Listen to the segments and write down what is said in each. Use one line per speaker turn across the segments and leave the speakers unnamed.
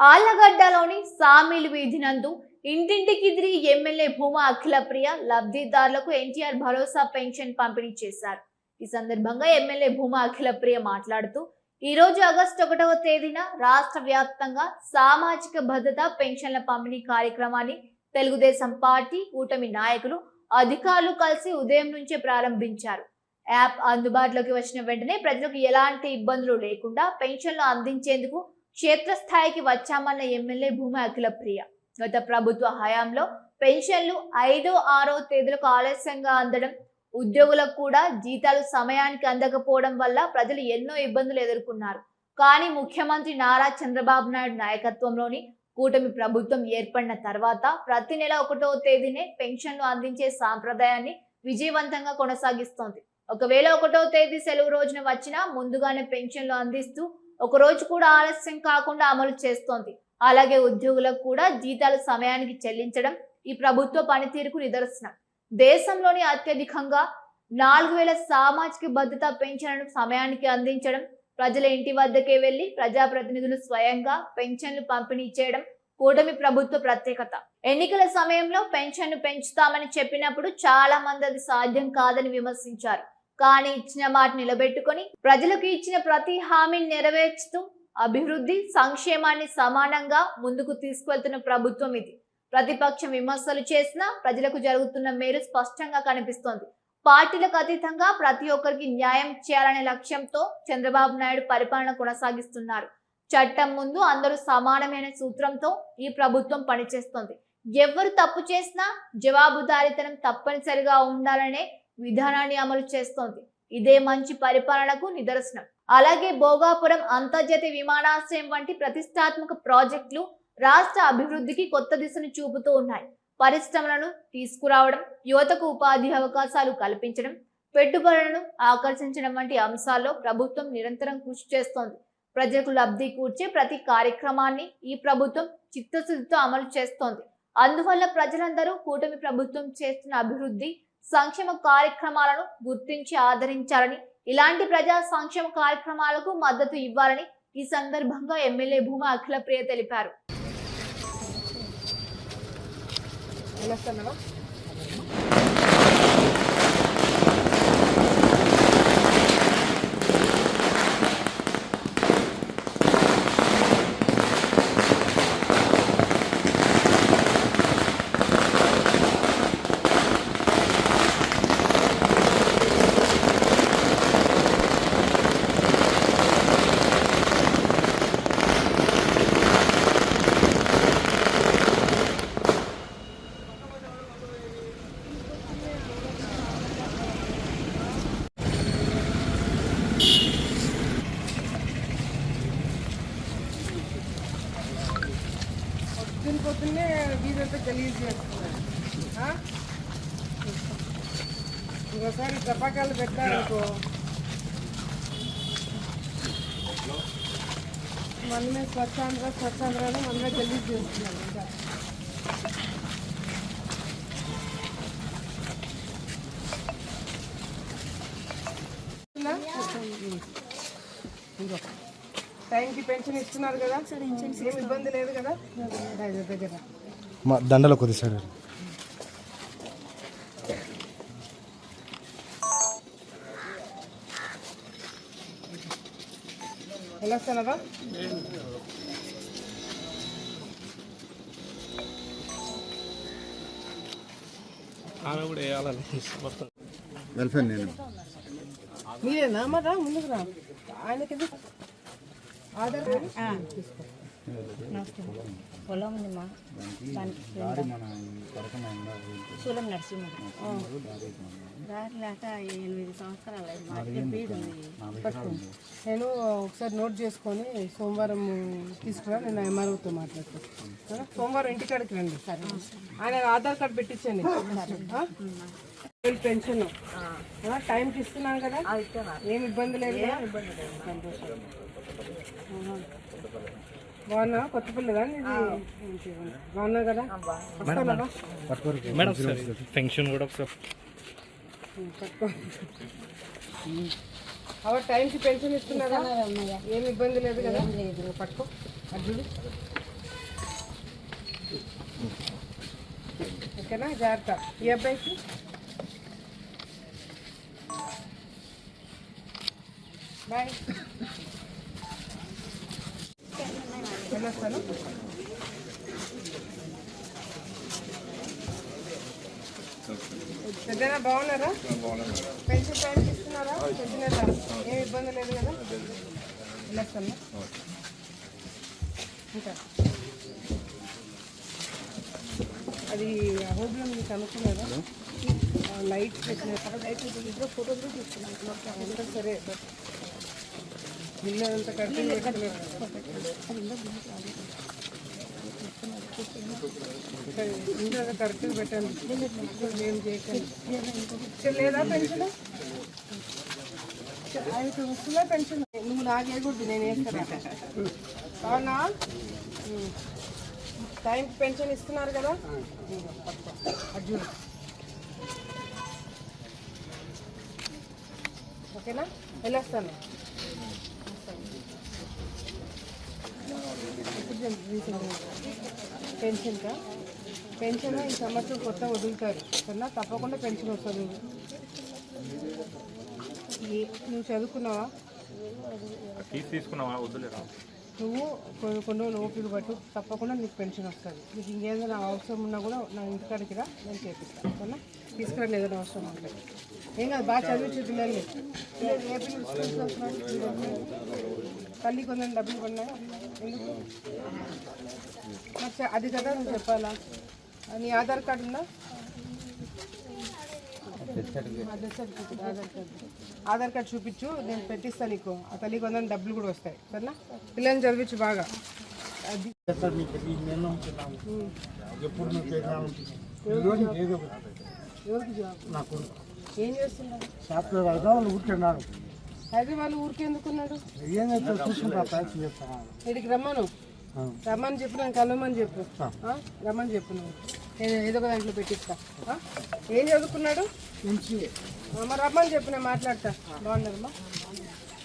ఆళ్లగడ్డలోని సామీలు వీధి నందు ఇంటింటికి తిరిగి ఎమ్మెల్యే భూమా అఖిలప్రియ లబ్ధిదారులకు ఎన్టీఆర్ భరోసా పెన్షన్ పంపిణీ చేశారు. ఈ సందర్భంగా ఎమ్మెల్యే భూమా అఖిలప్రియ మాట్లాడుతూ ఈ రోజు ఆగస్టు 1వ తేదీన రాష్ట్ర వ్యాప్తంగా సామాజిక భద్రత పెన్షన్ల పంపిణీ కార్యక్రమాన్ని తెలుగుదేశం పార్టీ కూటమి నాయకులు అధికారులు కలిసి ఉదయం నుంచే ప్రారంభించారు. యాప్ అందుబాటులోకి వచ్చిన వెంటనే ప్రజలకు ఎలాంటి ఇబ్బందులు లేకుండా పెన్షన్లు అందించేందుకు క్షేత్రస్థాయికి వచ్చామన్న ఎమ్మెల్యే భూమా అఖిలప్రియ గత ప్రభుత్వ హయాంలో పెన్షన్లు 5, 6 తేదీలకు ఆలస్యంగా అందడం, ఉద్యోగులకు కూడా జీతాలు సమయానికి అందకపోవడం వల్ల ప్రజలు ఎన్నో ఇబ్బందులు ఎదుర్కొన్నారు. కానీ ముఖ్యమంత్రి నారా చంద్రబాబు నాయుడు నాయకత్వంలోని కూటమి ప్రభుత్వం ఏర్పడిన తర్వాత ప్రతి నెల 1వ తేదీనే పెన్షన్లు అందించే సాంప్రదాయాన్ని విజయవంతంగా కొనసాగిస్తోంది. ఒకవేళ 1వ తేదీ సెలవు రోజున వచ్చినా ముందుగానే పెన్షన్లు అందిస్తూ ఒక రోజు కూడా ఆలస్యం కాకుండా అమలు చేస్తోంది. అలాగే ఉద్యోగులకు కూడా జీతాలు సమయానికి చెల్లించడం ఈ ప్రభుత్వ పనితీరుకు నిదర్శనం. దేశంలోని అత్యధికంగా 4000 సామాజిక భద్రత పెన్షన్లను సమయానికి అందించడం, ప్రజల ఇంటి వద్దకే వెళ్లి ప్రజాప్రతినిధులు స్వయంగా పెన్షన్లు పంపిణీ చేయడం కూటమి ప్రభుత్వ ప్రత్యేకత. ఎన్నికల సమయంలో పెన్షన్ను పెంచుతామని చెప్పినప్పుడు చాలా మంది అది సాధ్యం కాదని విమర్శించారు. కానీ ఇచ్చిన మాట నిలబెట్టుకొని ప్రజలకు ఇచ్చిన ప్రతి హామీని నెరవేర్చుతూ అభివృద్ధి, సంక్షేమాన్ని సమానంగా ముందుకు తీసుకువెళ్తున్న ప్రభుత్వం ఇది. ప్రతిపక్షం విమర్శలు చేసినా ప్రజలకు జరుగుతున్న మేలు స్పష్టంగా కనిపిస్తోంది. పార్టీలకు అతీతంగా ప్రతి ఒక్కరికి న్యాయం చేయాలనే లక్ష్యంతో చంద్రబాబు నాయుడు పరిపాలన కొనసాగిస్తున్నారు. చట్టం ముందు అందరూ సమానమైన సూత్రంతో ఈ ప్రభుత్వం పనిచేస్తోంది. ఎవరు తప్పు చేసినా జవాబుదారీతనం తప్పనిసరిగా ఉండాలనే విధానాన్ని అమలు చేస్తోంది. ఇదే మంచి పరిపాలనకు నిదర్శనం. అలాగే భోగాపురం అంతర్జాతీయ విమానాశ్రయం వంటి ప్రతిష్టాత్మక ప్రాజెక్టులు రాష్ట్ర అభివృద్ధికి కొత్త దిశను చూపుతూ ఉన్నాయి. పరిశ్రమలను తీసుకురావడం, యువతకు ఉపాధి అవకాశాలు కల్పించడం, పెట్టుబడులను ఆకర్షించడం వంటి అంశాల్లో ప్రభుత్వం నిరంతరం కృషి చేస్తోంది. ప్రజలకు లబ్ధి కూర్చే ప్రతి కార్యక్రమాన్ని ఈ ప్రభుత్వం చిత్తశుద్ధితో అమలు చేస్తోంది. అందువల్ల ప్రజలందరూ కూటమి ప్రభుత్వం చేస్తున్న అభివృద్ధి, సంక్షేమ కార్యక్రమాలను గుర్తించి ఆదరించాలని, ఇలాంటి ప్రజా సంక్షేమ కార్యక్రమాలకు మద్దతు ఇవ్వాలని ఈ సందర్భంగా ఎమ్మెల్యే భూమా అఖిలప్రియ తెలిపారు.
పొద్దున్నే వీధంతా గలీజ్ చేస్తున్నారు. ఇంకోసారి టపాకాయలు పెట్టారనుకో మనమే స్వచ్ఛాంధ్రాన్ని మనమే గలీజ్ చేస్తున్నాం. ఇంకా టైంకి పెన్షన్ ఇస్తున్నారు కదా, ఏం ఇబ్బంది లేదు కదా. దగ్గర
మా దండలో కొద్ది సైడ్
ఎలా వస్తున్నారా?
వెల్ఫేర్ నేను
మీరేనా రా ముందుకు రా. ఆయనకి ఆధార్ కార్డు తీసుకో.
పొలం ఉందమ్మా, సులం నరసింహ దారి లేక 8 సంవత్సరాలు
నేను ఒకసారి నోట్ చేసుకొని సోమవారం తీసుకురా, నేను ఎంఆర్ఓతో మాట్లాడతాను. సోమవారం ఇంటికాడికి రండి. సరే, ఆయన ఆధార్ కార్డు పెట్టించండి. పెన్షన్ టైంకి ఇస్తున్నాను కదా, ఏమి ఇబ్బంది లేదు కదా. సంతోషం. బాగున్నా? కొత్త పిల్లగా బాగున్నా కదా?
పెన్షన్ కూడా
టైంకి పెన్షన్ ఇస్తున్నారా? ఏమి ఇబ్బంది లేదు కదా. పట్టుకో అడ్డు ఓకేనా? జాగ్రత్త. ఈ అబ్బాయికి బాయ్, వెళ్ళొస్తాను. పెద్దనా బాగున్నారా? పెన్షన్ టైంకి ఇస్తున్నారా? చెప్పినదా? ఏం ఇబ్బంది లేదు కదా? వెళ్ళొస్తాను. ఇంకా అది హోటల్లో మీకు అనుకున్నారా? లైట్ పెట్టిన లైట్ ఇద్దరు ఫోటోలు కూడా తీసుకున్నాను. అంతా సరే, ఇల్లు అంతా కట్టి ఇంట్లో కరెక్ట్గా పెట్టండి. ఏం చేయకండి. లేదా పెన్షన్ ఆయనకి వస్తుందా పెన్షన్? నువ్వు నాకేకూడదు, నేను వేస్తాను. అవునా? టైంకి పెన్షన్ ఇస్తున్నారు కదా? అర్జున్ ఓకేనా? వెళ్ళొస్తాను. పెన్షన్కా? పెన్షన్ ఈ సంవత్సరం కొత్త వదులుతారు సరేనా? తప్పకుండా పెన్షన్ వస్తుంది. నువ్వు చదువుకున్నావా?
తీసుకున్నావా? వద్దులేరా.
నువ్వు కొన్ని రోజులు ఓపిక పట్టు, తప్పకుండా నీకు పెన్షన్ వస్తుంది. నీకు ఇంకేదైనా అవసరం ఉన్నా కూడా నా ఇంటికాడికి రా, నేను చేపిస్తాను. సరేనా? తీసుకురండి ఏదైనా అవసరం ఉంటుంది. ఏం కాదు, బాగా చదివించే పిల్లల్ని. ఏ పిల్లలు స్కూల్కి వస్తున్నారు? తల్లి కొందరు డబ్బులు కొన్నాయా? ఎందుకు? మరి అది కదా నువ్వు చెప్పాలా? నీ ఆధార్ కార్డు ఉందా? ఆధార్ కార్డు చూపించు, నేను పెట్టిస్తాను నీకు. ఆ తల్లికి వందని డబ్బులు కూడా వస్తాయి. సరేనా? పిల్లల్ని చదివించు బాగా. అది ఏం చేస్తున్నారు? అయితే వాళ్ళు ఊరికి ఎందుకున్నాడు? ఇక్కడికి రమ్మను, రమ్మని చెప్పు, నేను కలవమని చెప్పు. రమ్మని చెప్పు, నువ్వు ఏదో ఒక దాంట్లో పెట్టిస్తా. ఏం చదువుకున్నాడు? మరి రమ్మని చెప్పు, నేను మాట్లాడతా. బాగున్నారమ్మా?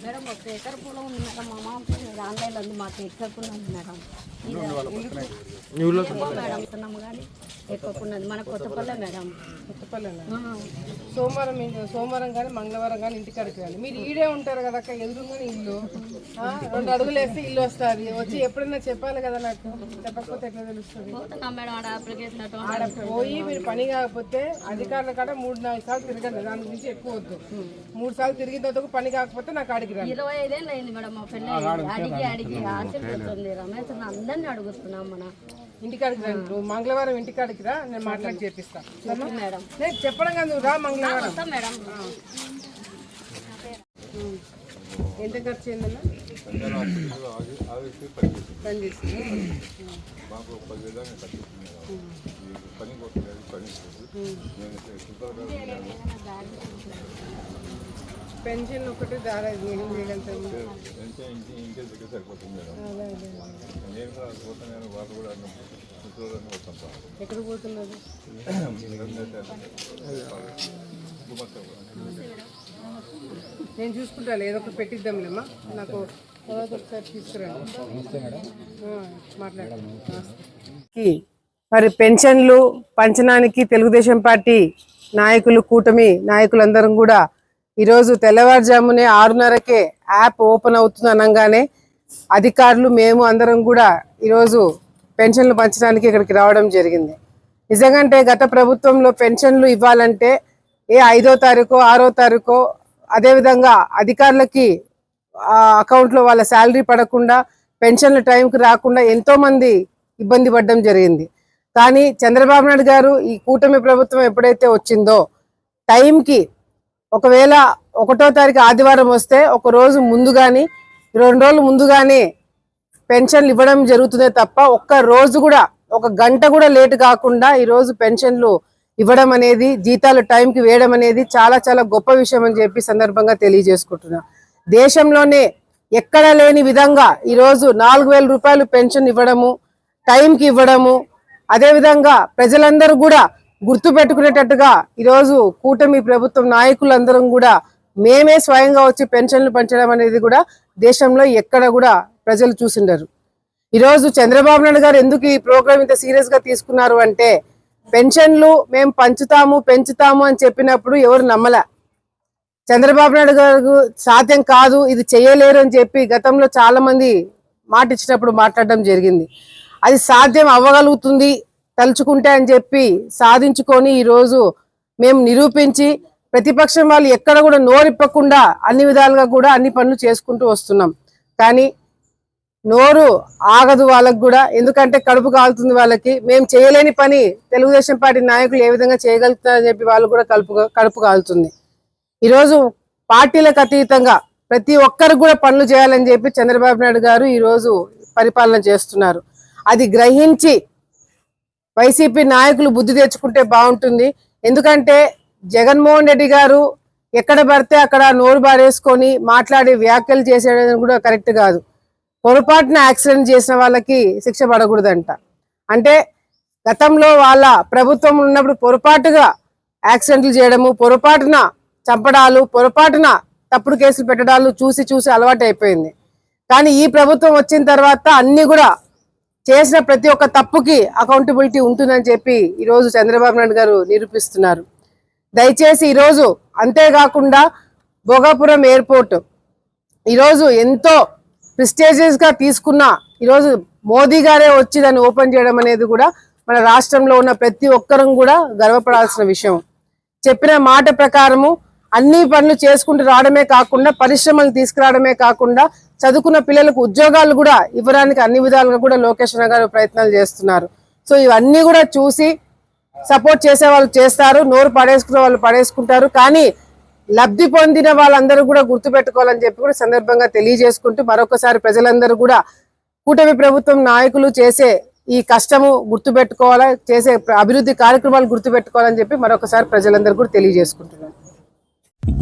మేడం ఒక ఎకర పొలం ఉంది మేడం. మా మామ ఆన్లైన్లో ఉంది. మాకు ఎక్కకుండా ఉంది మేడం. మేడం ఇస్తున్నాము కానీ ఎక్కువకున్నది మన కొత్తపల్లె మేడం.
కొత్తపల్లెనా? సోమవారం కానీ మంగళవారం కానీ ఇంటికాడికి రాలి. మీరు ఈడే ఉంటారు కదా అక్క, ఎదురుగానే ఇల్లు. 2 అడుగులు వేస్తే ఇల్లు వస్తుంది. వచ్చి ఎప్పుడైనా చెప్పాలి కదా నాకు, చెప్పకపోతే ఎట్లా తెలుస్తుంది?
మేడం ఆడ అప్లికేషన్
ఆడ పోయి మీరు పని కాకపోతే అధికారుల కాడ 3-4 సార్లు తిరగండి. దాని గురించి ఎక్కువ వద్దు. 3 సార్లు తిరిగిన తర్వాత పని కాకపోతే నాకు అడిగి రండి.
25 ఏళ్ళు అయింది మేడం మా పెళ్ళి. అడిగి ఆశపోతుంది. రమేష్ అందరినీ అడుగుతున్నాం మన
ఇంటికాడికి రండి. నువ్వు మంగళవారం ఇంటికాడికి రా, నేను మాట్లాడి చేపిస్తాను
మేడం.
నేను చెప్పడం కాదు, నువ్వు రా మంగళవారం.
మేడం
ఎంత ఖర్చు అయిందన్నా? పని చేస్తుంది. పెన్షన్ ఒకటి దారా ఎక్కడ పోతున్నారు? నేను చూసుకుంటాను, ఏదో ఒకటి పెట్టిద్దాంలేమ్మా. నాకు తర్వాత ఒకసారి తీసుకురండి, మాట్లాడాలి. మరి పెన్షన్లు పంచడానికి తెలుగుదేశం పార్టీ నాయకులు, కూటమి నాయకులందరం కూడా ఈరోజు తెల్లవారుజామునే 6:30కే యాప్ ఓపెన్ అవుతుంది అనగానే అధికారులు మేము అందరం కూడా ఈరోజు పెన్షన్లు పంచడానికి ఇక్కడికి రావడం జరిగింది. నిజంగానే గత ప్రభుత్వంలో పెన్షన్లు ఇవ్వాలంటే 5వ తారీఖు 6వ తారీఖు అదేవిధంగా అధికారులకి అకౌంట్లో వాళ్ళ శాలరీ పడకుండా పెన్షన్ల టైంకి రాకుండా ఎంతోమంది ఇబ్బంది పడడం జరిగింది. కానీ చంద్రబాబు నాయుడు గారు ఈ కూటమి ప్రభుత్వం ఎప్పుడైతే వచ్చిందో టైంకి, ఒకవేళ 1వ తారీఖు ఆదివారం వస్తే 1 రోజు ముందు కానీ 2 రోజులు ముందు కానీ పెన్షన్లు ఇవ్వడం జరుగుతుందే తప్ప 1 రోజు కూడా 1 గంట కూడా లేట్ కాకుండా ఈరోజు పెన్షన్లు ఇవ్వడం అనేది, జీతాలు టైంకి వేయడం అనేది చాలా చాలా గొప్ప విషయం అని చెప్పి సందర్భంగా తెలియజేసుకుంటున్నా. దేశంలోనే ఎక్కడ లేని విధంగా ఈరోజు 4,000 రూపాయలు పెన్షన్ ఇవ్వడము, టైంకి ఇవ్వడము, అదేవిధంగా ప్రజలందరూ కూడా గుర్తు పెట్టుకునేటట్టుగా ఈరోజు కూటమి ప్రభుత్వం నాయకులందరం కూడా మేమే స్వయంగా వచ్చి పెన్షన్లు పంచడం అనేది కూడా దేశంలో ఎక్కడ కూడా ప్రజలు చూసిండరు. ఈరోజు చంద్రబాబు నాయుడు గారు ఎందుకు ఈ ప్రోగ్రామ్ ఇంత సీరియస్ గా తీసుకున్నారు అంటే, పెన్షన్లు మేము పెంచుతాము అని చెప్పినప్పుడు ఎవరు నమ్మలే. చంద్రబాబు నాయుడు గారు సాధ్యం కాదు, ఇది చేయలేరు అని చెప్పి గతంలో చాలా మంది మాట ఇచ్చినప్పుడు మాట్లాడడం జరిగింది. అది సాధ్యం అవ్వగలుగుతుంది తలుచుకుంటే అని చెప్పి సాధించుకొని ఈరోజు మేము నిరూపించి ప్రతిపక్షం వాళ్ళు ఎక్కడ కూడా నోరిప్పకుండా అన్ని విధాలుగా కూడా అన్ని పనులు చేసుకుంటూ వస్తున్నాం. కానీ నోరు ఆగదు వాళ్ళకు కూడా, ఎందుకంటే కడుపు కాలుతుంది వాళ్ళకి. మేము చేయలేని పని తెలుగుదేశం పార్టీ నాయకులు ఏ విధంగా చేయగలుగుతారని చెప్పి వాళ్ళు కూడా కడుపు కాలుతుంది. ఈరోజు పార్టీలకు అతీతంగా ప్రతి ఒక్కరు కూడా పనులు చేయాలని చెప్పి చంద్రబాబు నాయుడు గారు ఈరోజు పరిపాలన చేస్తున్నారు. అది గ్రహించి వైసీపీ నాయకులు బుద్ధి తెచ్చుకుంటే బాగుంటుంది. ఎందుకంటే జగన్మోహన్ రెడ్డి గారు ఎక్కడ పడితే అక్కడ నోరు బారేసుకొని మాట్లాడి వ్యాఖ్యలు చేసేయడం కూడా కరెక్ట్ కాదు. పొరపాటున యాక్సిడెంట్ చేసిన వాళ్ళకి శిక్ష పడకూడదంట. అంటే గతంలో వాళ్ళ ప్రభుత్వం ఉన్నప్పుడు పొరపాటుగా యాక్సిడెంట్లు చేయడము, పొరపాటున చంపడాలు, పొరపాటున తప్పుడు కేసులు పెట్టడాలు చూసి అలవాటు అయిపోయింది. కానీ ఈ ప్రభుత్వం వచ్చిన తర్వాత అన్ని కూడా చేసిన ప్రతి ఒక్క తప్పుకి అకౌంటబిలిటీ ఉంటుందని చెప్పి ఈరోజు చంద్రబాబు నాయుడు గారు నిరూపిస్తున్నారు. దయచేసి ఈరోజు అంతేకాకుండా భోగాపురం ఎయిర్పోర్ట్ ఈరోజు ఎంతో ప్రెస్టీజియస్ గా తీసుకున్న ఈరోజు మోదీ గారే వచ్చి దాన్ని ఓపెన్ చేయడం అనేది కూడా మన రాష్ట్రంలో ఉన్న ప్రతి ఒక్కరం కూడా గర్వపడాల్సిన విషయం. చెప్పిన మాట ప్రకారము అన్ని పనులు చేసుకుంటూ రావడమే కాకుండా, పరిశ్రమలు తీసుకురావడమే కాకుండా, చదువుకున్న పిల్లలకు ఉద్యోగాలు కూడా ఇవ్వడానికి అన్ని విధాలుగా కూడా లోకేష్ గారు ప్రయత్నాలు చేస్తున్నారు. సో ఇవన్నీ కూడా చూసి సపోర్ట్ చేసే వాళ్ళు చేస్తారు, నోరు పడేసుకునే వాళ్ళు పడేసుకుంటారు. కానీ లబ్ధి పొందిన వాళ్ళందరూ కూడా గుర్తుపెట్టుకోవాలని చెప్పి కూడా సందర్భంగా తెలియజేసుకుంటూ మరొకసారి ప్రజలందరూ కూడా కూటమి ప్రభుత్వం నాయకులు చేసే ఈ కష్టము గుర్తుపెట్టుకోవాలా, చేసే అభివృద్ధి కార్యక్రమాలు గుర్తుపెట్టుకోవాలని చెప్పి మరొకసారి ప్రజలందరూ కూడా తెలియజేసుకుంటున్నారు.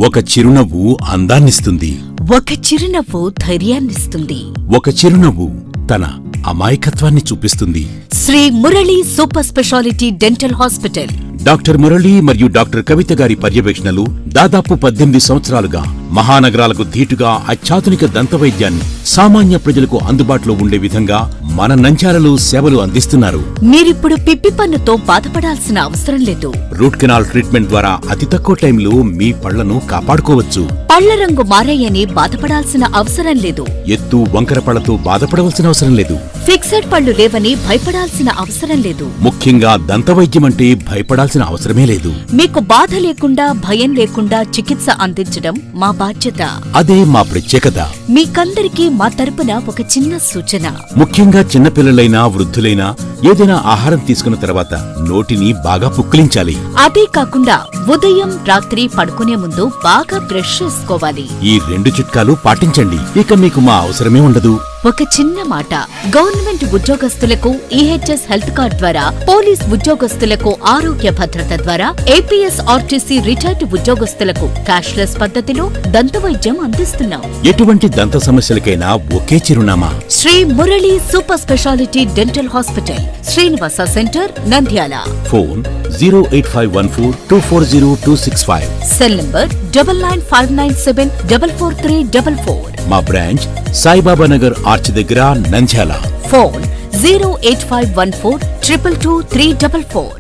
ఒక చిరునవ్వు అందాన్నిస్తుంది,
ఒక చిరునవ్వు ధైర్యాన్నిస్తుంది,
ఒక చిరునవ్వు తన అమాయకత్వాన్ని చూపిస్తుంది.
Shri Murali super speciality dental hospital.
Doctor Murali మరియు డాక్టర్ కవిత గారి పర్యవేక్షణలు దాదాపు 18 సంవత్సరాలుగా మహానగరాలకు ధీటుగా అత్యాధునిక దంతవైద్యాన్ని సామాన్య ప్రజలకు అందుబాటులో ఉండే విధంగా మన నంద్యాలలో సేవలు అందిస్తున్నారు.
మీరిప్పుడు పిప్పి పన్నుతో బాధపడాల్సిన అవసరం లేదు.
రూట్ కెనాల్ ట్రీట్మెంట్ ద్వారా అతి తక్కువ టైంలో మీ పళ్లను కాపాడుకోవచ్చు.
పళ్ల రంగు మారాయని బాధపడాల్సిన అవసరం లేదు.
ఎత్తు వంకర పళ్లతో బాధపడవలసిన అవసరం లేదు.
ఫిక్సెడ్ పళ్లు లేవని భయపడాల్సిన అవసరం లేదు.
ముఖ్యంగా దంతవైద్యం అంటే భయపడాల్సిన అవసరమే లేదు.
మీకు బాధ లేకుండా, భయం లేకుండా చికిత్స అందించడం మా బాధ్యత.
అదే మా ప్రత్యేకత.
మీకందరికీ మా తరపున ఒక చిన్న సూచన.
ముఖ్యంగా చిన్నపిల్లలైనా వృద్ధులైనా ఏదైనా ఆహారం తీసుకున్న తర్వాత నోటిని బాగా పుక్కిలించాలి.
అదే కాకుండా ఉదయం రాత్రి పడుకునే ముందు బాగా బ్రష్ చేసుకోవాలి.
ఈ 2 చిట్కాలు పాటించండి, ఇక మీకు మా అవసరమే ఉండదు.
ఒక చిన్న మాట, గవర్నమెంట్ ఉద్యోగస్తులకు ఈహెచ్ఎస్ హెల్త్ కార్డ్ ద్వారా, పోలీస్ ఉద్యోగస్తులకు ఆరోగ్య భద్రత ద్వారా, ఏపీఎస్ ఆర్టీసీ రిటైర్డ్ ఉద్యోగస్తులకు క్యాష్లెస్ పద్ధతిలో దంతవైద్యం అందిస్తున్నాం.
ఎటువంటి దంత సమస్యలకైనా ఒకే చిరునామా,
Shri Murali super speciality dental hospital, Srinivasa centre, Nandyal.
Phone 08514240265.
Cell number 9959744344.
మా బ్రాంచ్ సాయిబాబా నగర్ ఆర్చ్ దగ్గర, నంద్యాల.
ఫోన్ 08514222344.